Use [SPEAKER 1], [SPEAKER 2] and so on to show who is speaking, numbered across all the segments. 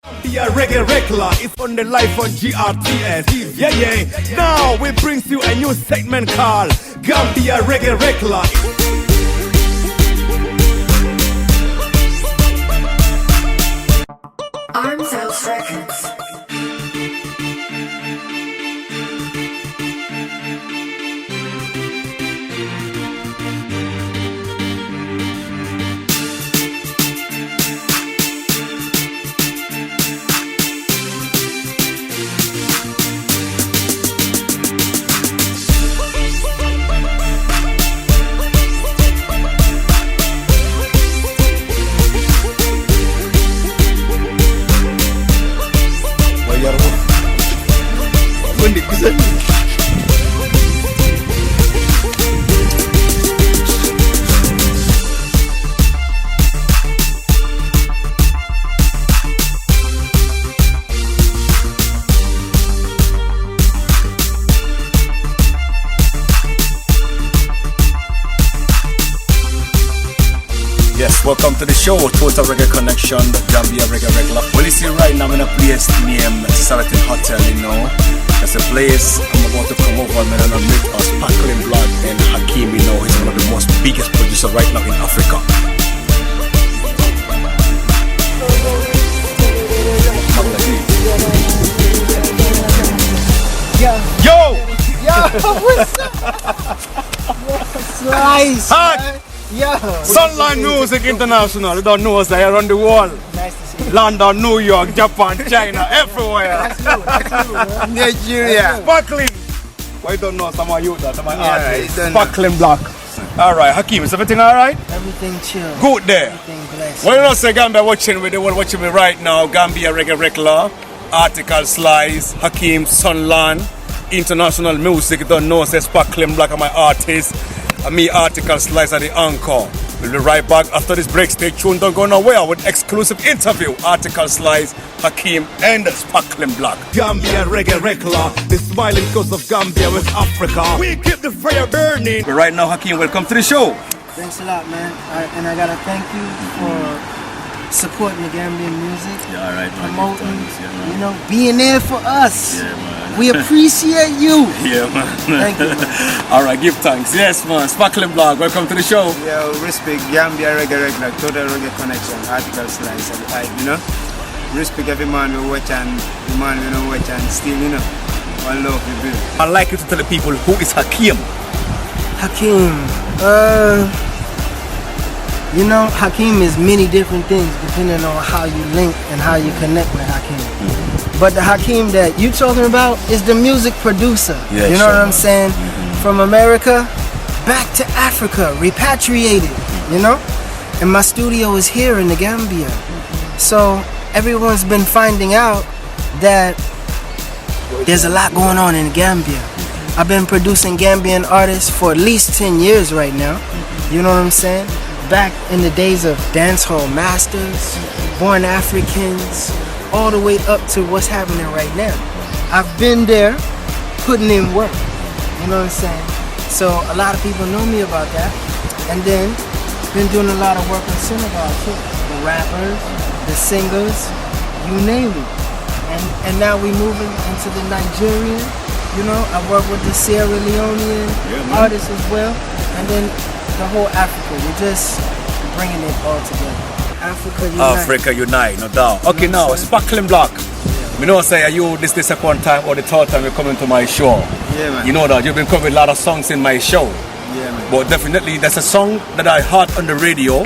[SPEAKER 1] Gambia Reggae Rekla is on the live on GRTS. Yeah. Now we bring you a new segment called Gambia Reggae Rekla.
[SPEAKER 2] Arms Out Records.
[SPEAKER 3] Yes, welcome to the show, Total Reggae Connection, the Gambia Reggae Rekla. Well, you see right now I'm in a place named Salatin Hotel, you know. That's a place I'm about to come over, man, and meet a sparkling blood and Hakim, you know. He's one of the most biggest producers right now in Africa. Yo!
[SPEAKER 4] What's up? Slice, man. Yeah.
[SPEAKER 3] Sunline Music International, you don't know us there around the world.
[SPEAKER 4] Nice to see you.
[SPEAKER 3] London, New York, Japan, China, everywhere.
[SPEAKER 4] That's you, man.
[SPEAKER 3] Nigeria. Sparkling. Why don't know some of you that, some of artists.
[SPEAKER 4] you don't
[SPEAKER 3] Sparkling Black. Alright, Hakim, is everything alright?
[SPEAKER 4] Everything chill.
[SPEAKER 3] Good there.
[SPEAKER 4] Everything blessed.
[SPEAKER 3] Well, you know, say Gambia watching me, they will watching me right now. Gambia Reggae Rekla, Article Slice, Hakim, Sunland, International Music, you don't know, say Sparkling Black are my artists. And me, Article Slice, at the anchor. We'll be right back after this break. Stay tuned, don't go nowhere with exclusive interview. Article Slice, Hakim, and Sparkling Black.
[SPEAKER 1] Gambia Reggae Rekla, the smiling coast of Gambia, West Africa. We keep the fire burning.
[SPEAKER 3] But right now, Hakim, welcome to the show.
[SPEAKER 4] Thanks a lot, man. And I gotta thank you for supporting the Gambian music.
[SPEAKER 3] Yeah, all right, man.
[SPEAKER 4] Promoting,
[SPEAKER 3] Thanks, yeah, man.
[SPEAKER 4] you know, being there for us.
[SPEAKER 3] Yeah, man.
[SPEAKER 4] We appreciate you.
[SPEAKER 3] Yeah, man.
[SPEAKER 4] Thank you, man.
[SPEAKER 3] All right, give thanks. Yes, man. Sparkling Black, welcome to the show.
[SPEAKER 5] Yeah, respect Gambia Reggae Rekla, Total Reggae Connection, Article Slice, you know. Respect every man who watch and the man who don't watch and still, you know, one love you build.
[SPEAKER 3] I'd like you to tell the people who is Hakim.
[SPEAKER 4] Hakim, you know, Hakim is many different things depending on how you link and how you connect with Hakim. But the Hakim that you talking about is the music producer.
[SPEAKER 3] Yeah,
[SPEAKER 4] you know
[SPEAKER 3] sure,
[SPEAKER 4] what I'm
[SPEAKER 3] man.
[SPEAKER 4] saying? From America back to Africa, repatriated, you know? And my studio is here in the Gambia. So everyone's been finding out that there's a lot going on in Gambia. I've been producing Gambian artists for at least 10 years right now. You know what I'm saying? Back in the days of dancehall masters, born Africans, all the way up to what's happening right now. I've been there, putting in work. You know what I'm saying? So a lot of people know me about that. And then been doing a lot of work in Senegal too. The rappers, the singers, you name it. And now we moving into the Nigerian. You know, I work with the Sierra Leonean artists as well. And then the whole Africa. We're just bringing it all together. Africa Unite.
[SPEAKER 3] Africa Unite, no doubt. Okay, now, Sparkling Black. You know, say, are you this the second time or the third time you're coming to my show?
[SPEAKER 5] Yeah, man.
[SPEAKER 3] You know that you've been covering a lot of songs in my show.
[SPEAKER 5] Yeah, man.
[SPEAKER 3] But definitely, there's a song that I heard on the radio,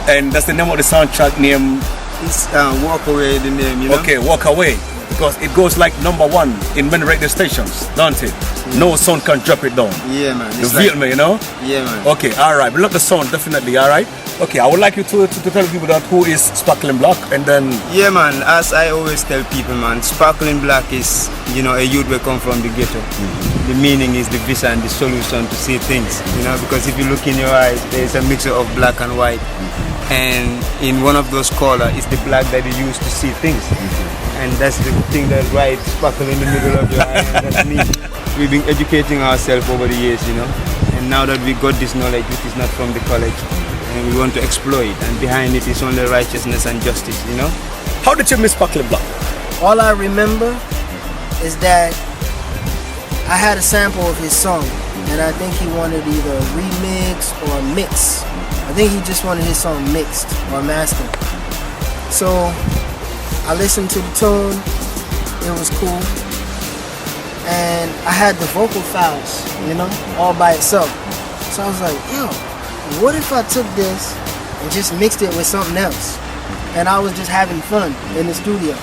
[SPEAKER 3] and that's the name of the soundtrack name.
[SPEAKER 5] It's Walk Away, the name, you know.
[SPEAKER 3] Okay, Walk Away. Because it goes like #1 in many radio stations, don't it? No sound can drop it down.
[SPEAKER 5] Yeah, man.
[SPEAKER 3] You feel me, you know?
[SPEAKER 5] Yeah, man.
[SPEAKER 3] Okay, alright. We love the sound, definitely, alright? Okay, I would like you to tell people that who is Sparkling Black, and then...
[SPEAKER 5] Yeah, man. As I always tell people, man, Sparkling Black is, you know, a youth will come from the ghetto. The meaning is the vision, the solution to see things, you know, because if you look in your eyes, there's a mixture of black and white. And in one of those colors is the black that you use to see things. And that's the thing that right sparkle in the middle of your eye, and that's me. We've been educating ourselves over the years, you know. And now that we got this knowledge, which is not from the college, and we want to exploit, and behind it is only righteousness and justice, you know.
[SPEAKER 3] How did you miss Sparkling Black?
[SPEAKER 4] All I remember is that I had a sample of his song, and I think he wanted either a remix or a mix. I think he just wanted his song mixed or mastered. So I listened to the tune, it was cool, and I had the vocal files, you know, all by itself. So I was like, yo, what if I took this and just mixed it with something else? And I was just having fun in the studio.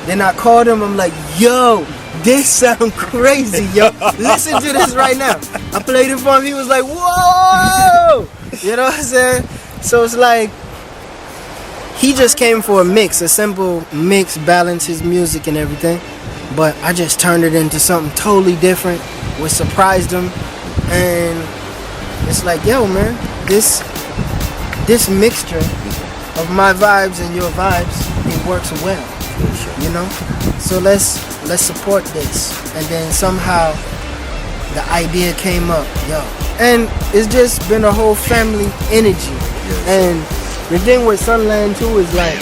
[SPEAKER 4] Then I called him, I'm like, yo, this sound crazy, yo. Listen to this right now. I played it for him, he was like, whoa! You know what I'm saying? So it's like, he just came for a mix, a simple mix, balance his music and everything. But I just turned it into something totally different, which surprised him. And it's like, yo, man, this mixture of my vibes and your vibes, it works well, you know? So let's support this. And then somehow the idea came up, yo. And it's just been a whole family energy. And the thing with Sunland too is like,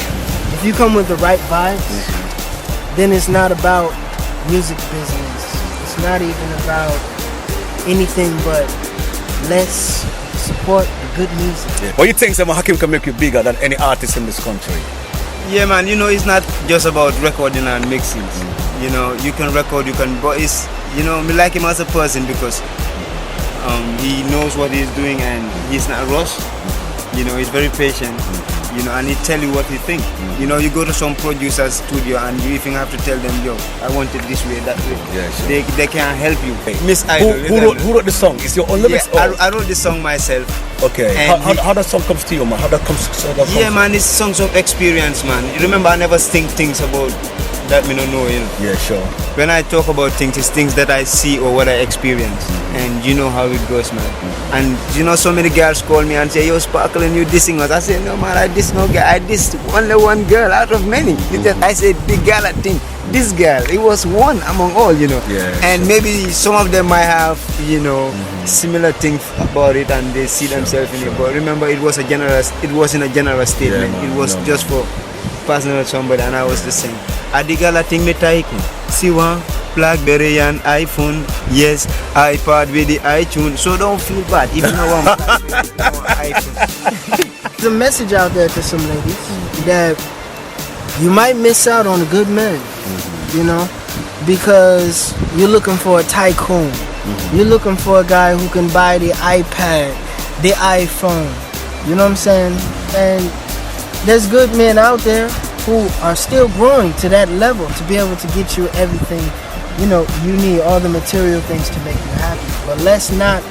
[SPEAKER 4] if you come with the right vibes, then it's not about music business. It's not even about anything but let's support the good music.
[SPEAKER 3] What do you think Hakim can make you bigger than any artist in this country?
[SPEAKER 5] Yeah, man, you know, it's not just about recording and mixing. You know, you can record, but it's, you know, me like him as a person because he knows what he's doing and he's not rushed. You know, he's very patient. You know, and he tell you what he think. You know, you go to some producer's studio and you even have to tell them, yo, I want it this way, that way.
[SPEAKER 3] Yeah, sure.
[SPEAKER 5] They can't help you. Miss Idol.
[SPEAKER 3] Who wrote the song? Is your own lyrics?
[SPEAKER 5] I wrote the song myself.
[SPEAKER 3] Okay. How that song comes to you, man? How that comes?
[SPEAKER 5] Yeah, man, it's songs of experience, man. You remember, I never think things about that me don't know, you know.
[SPEAKER 3] Yeah, sure.
[SPEAKER 5] When I talk about things, it's things that I see or what I experience, and you know how it goes, man. And you know, so many girls call me and say, "Yo, Sparkle, and you dissing us." I say, "No, man, I diss no girl. I diss only one girl out of many." I said, "The girl, I think this girl, it was one among all, you know."
[SPEAKER 3] Yeah,
[SPEAKER 5] and maybe some of them might have, you know, similar things about it, and they see themselves in it. But remember, it wasn't a general statement.
[SPEAKER 3] Man,
[SPEAKER 5] it was just for personal somebody, and I was the same. I dig all the thing me take. See one BlackBerry and iPhone, yes, iPad with the iTunes. So don't feel bad if you know one iPhone.
[SPEAKER 4] There's a message out there to some ladies that you might miss out on a good man, you know, because you're looking for a tycoon. You're looking for a guy who can buy the iPad, the iPhone. You know what I'm saying? And there's good men out there who are still growing to that level to be able to get you everything, you know, you need, all the material things to make you happy. But let's not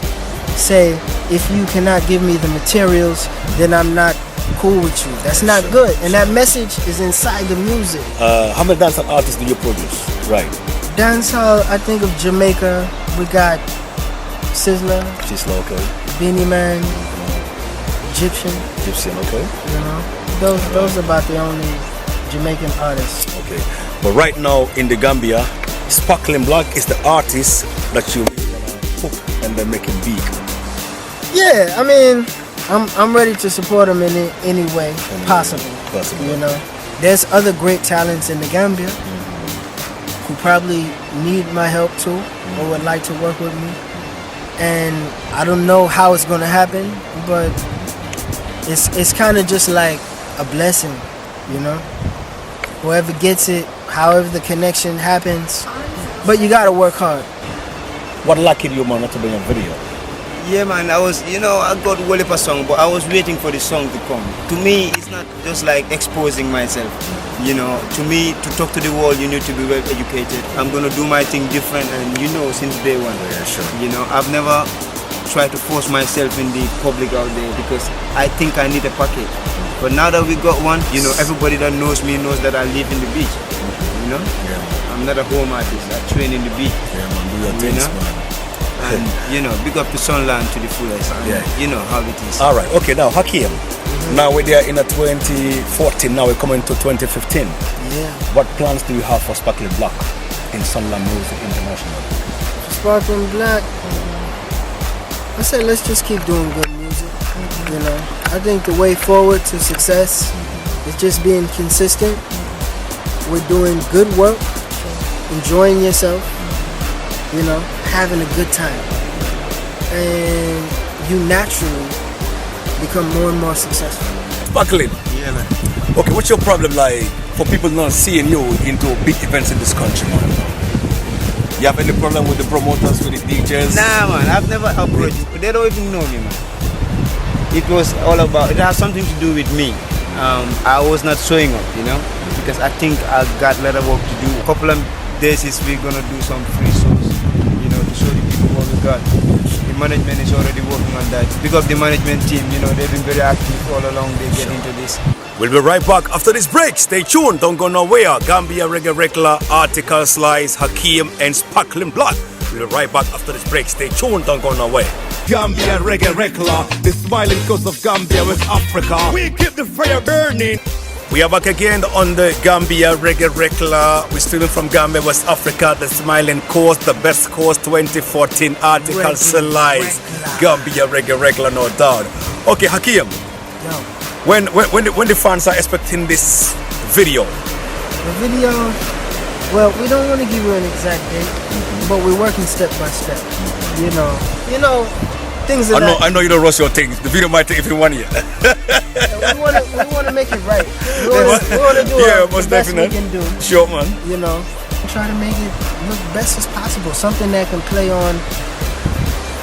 [SPEAKER 4] say, if you cannot give me the materials, then I'm not cool with you. That's not good. And that message is inside the music.
[SPEAKER 3] How many dancehall artists do you produce? Right.
[SPEAKER 4] Dancehall, I think of Jamaica, we got Sizzler,
[SPEAKER 3] okay.
[SPEAKER 4] Beanie Man, Egyptian,
[SPEAKER 3] Okay.
[SPEAKER 4] you know. Those are about the only Jamaican artists.
[SPEAKER 3] Okay. But right now in the Gambia, Sparkling Black is the artist that you really wanna hook and then make him big.
[SPEAKER 4] Yeah, I mean, I'm ready to support him in any way possible. You know, there's other great talents in the Gambia who probably need my help too, or would like to work with me. And I don't know how it's gonna happen, but it's kind of just like a blessing, you know. Whoever gets it, however the connection happens, but you gotta work hard.
[SPEAKER 3] What lucky you, man, not to bring a video?
[SPEAKER 5] Yeah, man, I got well a song, but I was waiting for the song to come. To me, it's not just like exposing myself. You know, to me, to talk to the world, you need to be well educated. I'm gonna do my thing different, and you know, since day one.
[SPEAKER 3] Yeah, sure.
[SPEAKER 5] You know, I've never tried to force myself in the public out there because I think I need a package. But now that we got one, you know, everybody that knows me knows that I live in the beach. You know?
[SPEAKER 3] Yeah.
[SPEAKER 5] I'm not a home artist. I train in the beach.
[SPEAKER 3] Yeah, man, do your things, man.
[SPEAKER 5] And, you know, big up to Sunland to the fullest. And,
[SPEAKER 3] yeah.
[SPEAKER 5] You know how it is.
[SPEAKER 3] All right. Okay, now, Hakim. Now we're there in 2014. Now we're coming to 2015.
[SPEAKER 4] Yeah.
[SPEAKER 3] What plans do you have for Sparkling Black in Sunland Music International?
[SPEAKER 4] Sparkling Black, I said let's just keep doing good music. You know, I think the way forward to success is just being consistent we're doing good work, enjoying yourself, you know, having a good time. And you naturally become more and more successful.
[SPEAKER 3] Sparkling.
[SPEAKER 5] Yeah, man.
[SPEAKER 3] Okay, what's your problem like for people not seeing you into big events in this country, man? You have any problem with the promoters, with the DJs?
[SPEAKER 5] Nah, man, I've never approached. They don't even know me, man. It was all about. It has something to do with me. I was not showing up, you know, because I think I got a lot of work to do. A couple of days we're gonna do some free shows, you know, to show the people what we got. The management is already working on that. Because the management team, you know, they've been very active all along. They get into this.
[SPEAKER 3] We'll be right back after this break. Stay tuned, don't go nowhere. Gambia, Reggae, Rekla, Article, Slice, Hakim, and Sparkling Blood. We'll be right back after this break. Stay tuned, don't go nowhere.
[SPEAKER 1] Gambia, Reggae, Rekla, the smiling coast of Gambia, West Africa. We keep the fire burning.
[SPEAKER 3] We are back again on the Gambia, Reggae, Rekla. We're streaming from Gambia, West Africa, the smiling coast, the best coast, 2014 Article, Slice. Gambia, Reggae, Rekla, no doubt. Okay, Hakim.
[SPEAKER 4] Yo,
[SPEAKER 3] When the fans are expecting this video?
[SPEAKER 4] the video, well, we don't want to give you an exact date, but we're working step by step. You know, things are
[SPEAKER 3] I know you don't rush your things. The video might take even 1 year.
[SPEAKER 4] we want to make it right. We want to do
[SPEAKER 3] Yeah,
[SPEAKER 4] the
[SPEAKER 3] most
[SPEAKER 4] best we
[SPEAKER 3] definitely.
[SPEAKER 4] can do.
[SPEAKER 3] Sure, man.
[SPEAKER 4] You know, try to make it look best as possible. Something that can play on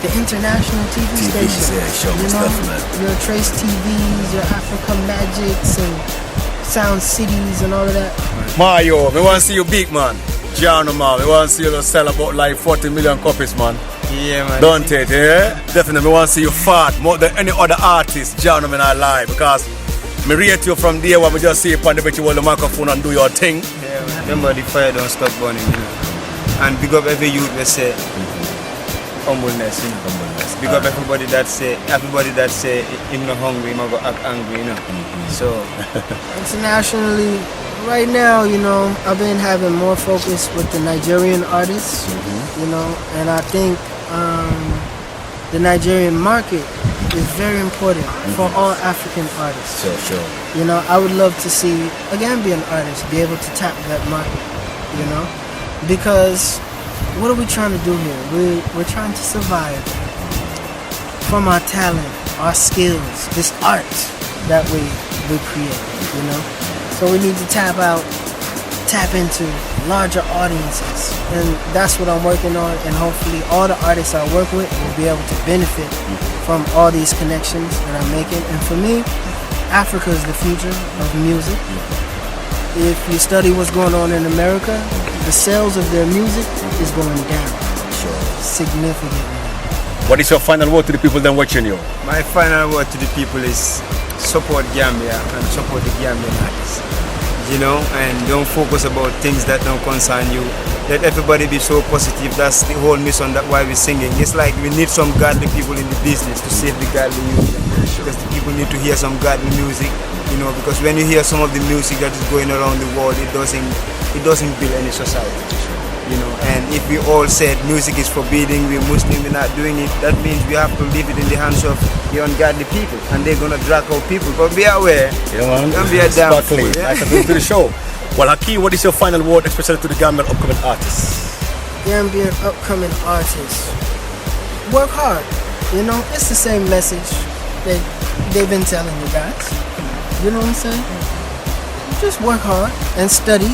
[SPEAKER 4] the international TV stations.
[SPEAKER 3] yeah, sure,
[SPEAKER 4] You
[SPEAKER 3] most
[SPEAKER 4] know,
[SPEAKER 3] definitely.
[SPEAKER 4] your Trace TVs, your Africa Magics, and Sound Cities, and all of that.
[SPEAKER 3] Mario, we want to see you big, man. Gianno, man. We want to see you sell about like 40 million copies, man.
[SPEAKER 5] Yeah, man.
[SPEAKER 3] Don't it, yeah? Definitely, we want to see you fat more than any other artist, Gianno, in our life. Because me rate you from there when we just see you on the bet you hold the microphone and do your thing.
[SPEAKER 5] Yeah, man. Remember, the fire don't stop burning, you know. And big up every youth that say humbleness, you know. Big up everybody that say him not hungry, him go act angry, you know. So
[SPEAKER 4] Internationally, right now, you know, I've been having more focus with the Nigerian artists, you know, and I think the Nigerian market is very important for all African artists.
[SPEAKER 3] Sure.
[SPEAKER 4] You know, I would love to see a Gambian artist be able to tap that market, you know, because what are we trying to do here? We're trying to survive from our talent, our skills, this art that we create, you know. So we need to tap into larger audiences, and that's what I'm working on. And hopefully, all the artists I work with will be able to benefit from all these connections that I'm making. And for me, Africa is the future of music. If you study what's going on in America, the sales of their music is going down significantly.
[SPEAKER 3] What is your final word to the people then watching you?
[SPEAKER 5] my final word to the people is support Gambia and support the Gambian artists. You know, and don't focus about things that don't concern you. Let everybody be so positive. That's the whole mission, that's why we're singing. It's like we need some godly people in the business to save the godly music. Because the people need to hear some godly music, you know, because when you hear some of the music that is going around the world, it doesn't build any society. You know, and if we all said music is forbidding, we're Muslim, we're not doing it, that means we have to leave it in the hands of the ungodly people, and they're gonna drag our people. But be aware, don't be a damn fool.
[SPEAKER 3] I can do to the show. Well, Hakim, what is your final word, especially to the Gambian upcoming artists?
[SPEAKER 4] Gambian upcoming artists, work hard. You know, it's the same message that they've been telling you guys. You know what I'm saying? Just work hard and study.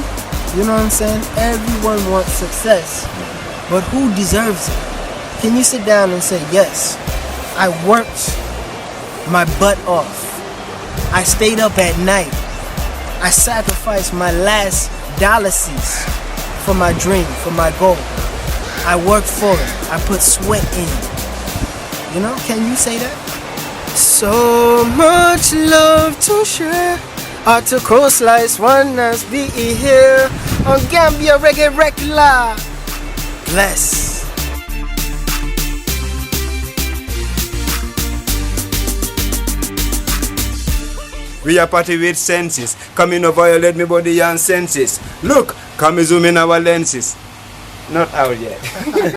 [SPEAKER 4] You know what I'm saying? Everyone wants success, but who deserves it? Can you sit down and say, yes, I worked my butt off. I stayed up at night. I sacrificed my last dollars for my dream, for my goal. I worked for it. I put sweat in it. You know, can you say that? So much love to share. Article Slice, one us be here on Gambia Reggae Rekla. Bless.
[SPEAKER 5] We are party with senses. Come in, no violate me body and senses. Look, come zoom in our lenses. Not out yet.